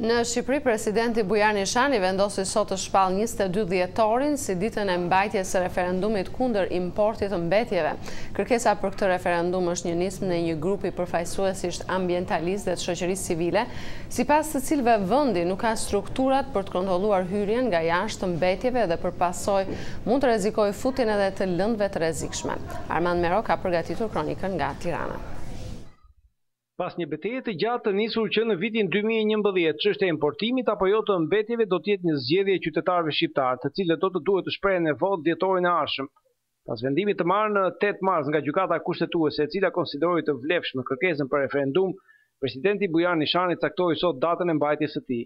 Në Shqipëri, presidenti Bujar Nishani vendosi sot të shpall 22 dhjetorin si ditën e mbajtjes së referendumit kundër importit të mbetjeve. Kërkesa për këtë referendum është një nismë në një grup i përfaqësuesisht ambientalistë dhe të shoqërisë civile, sipas të cilëve vendi nuk ka strukturat për të kontrolluar hyrjen nga jashtë të mbetjeve dhe për pasojë mund të rrezikojë futjen edhe të lëndëve të rrezikshme. Armand Mero ka përgatitur kronikën nga Tirana. Pas një betejë të gjatë të nisur që në vitin 2011, çështja e importimit apo jo të mbetjeve do të jetë një zgjedhje e qytetarëve shqiptar, të cilët do të duhet të shprehen në votë dhjetorin e ardhshëm. Pas vendimit të marrë në 8 mars nga gjykata kushtetuese, e cila konsideroi të vlefshme kërkesën për referendum, presidenti Bujar Nishani caktoi sot datën e mbajtjes së tij.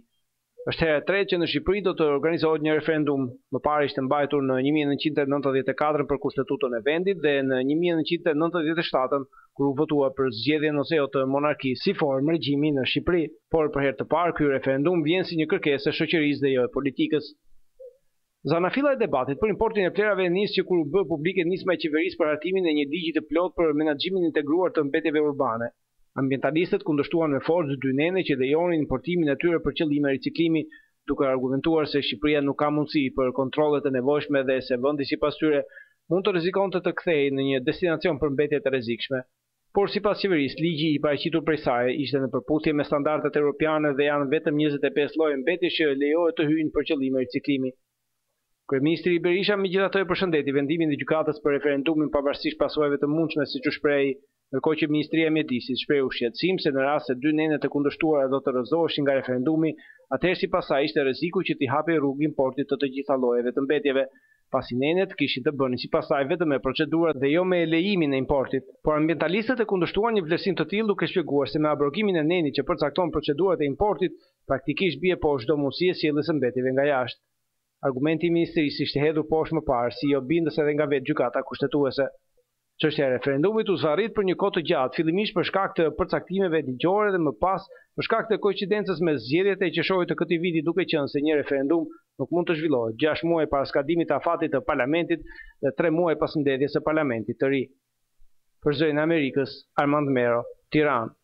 Është hera e tretë që në Shqipëri do të organizohet një referendum. Më parë ishte mbajtur në 1994 për kushtetutën e vendit dhe në 1997 kur u votua për zgjedhjen ose jo të monarkisë si formë regjimi në Shqipëri. Por për herë të parë ky referendum vjen si një kërkesë e shoqërisë dhe jo e politikës. Zanafilla e debatit për importin e plerave nis që kur u bë publike nisma e qeverisë për hartimin e një ligji të plotë për menaxhimin integruar të mbetjeve urbane. Ambientalistët kundërshtuan me forcë dy nene që lejonin importimin e tyre për qëllime riciklimi, duke argumentuar se Shqipëria nuk ka mundësi për kontrollet e nevojshme dhe se vendi sipas tyre mund të rrezikonte të kthehej në një destinacion për mbetje të rrezikshme. Por sipas qeverisë, ligji i paraqitur prej saj ishte në përputhje me standardet europiane dhe janë vetëm 25 lloje mbetjesh që lejohet të hyjnë për qëllime riciklimi. Kryeministri Berisha megjithatë e përshëndeti vendimin e gjykatës për referendumin pavarësisht pasojave të mundshme siç u shprehi, ndërkohë që Ministria e Mjedisit shprehu shqetësim se në rast se dy nenet e kundërshtuara do të rrëzoheshin nga referendumi, atëherë sipas saj ishte rreziku që t'i hapej rrugë importit të gjitha llojeve të mbetjeve, pasi nenet kishin të bënin sipas saj vetëm me procedurat dhe jo me lejimin e importit. Por ambientalistët e kundërshtuan një vlerësim të tillë duke shpjeguar se me abrogimin e nenit që përcakton procedurat e importit, praktikisht bie poshtë çdo mundësi e sjelljes së mbetjeve nga jashtë. Argumenti i ministrisë ishte hedhur poshtë më parë, si jo bindës edhe nga vetë gjykata kushtetuese. Çështja e referendumit u zvarrit për një kohë të gjatë, fillimisht për shkak të përcaktimeve ligjore dhe më pas për shkak të koincidencës me zgjedhjet e qershorit të këtij viti, duke qenë se një referendum nuk mund të zhvillohet 6 muaj pas skadimit të afatit të parlamentit dhe 3 muaj pas mbledhjes së parlamentit të ri. Për Zërin e Amerikës, Armand Mero, Tiranë.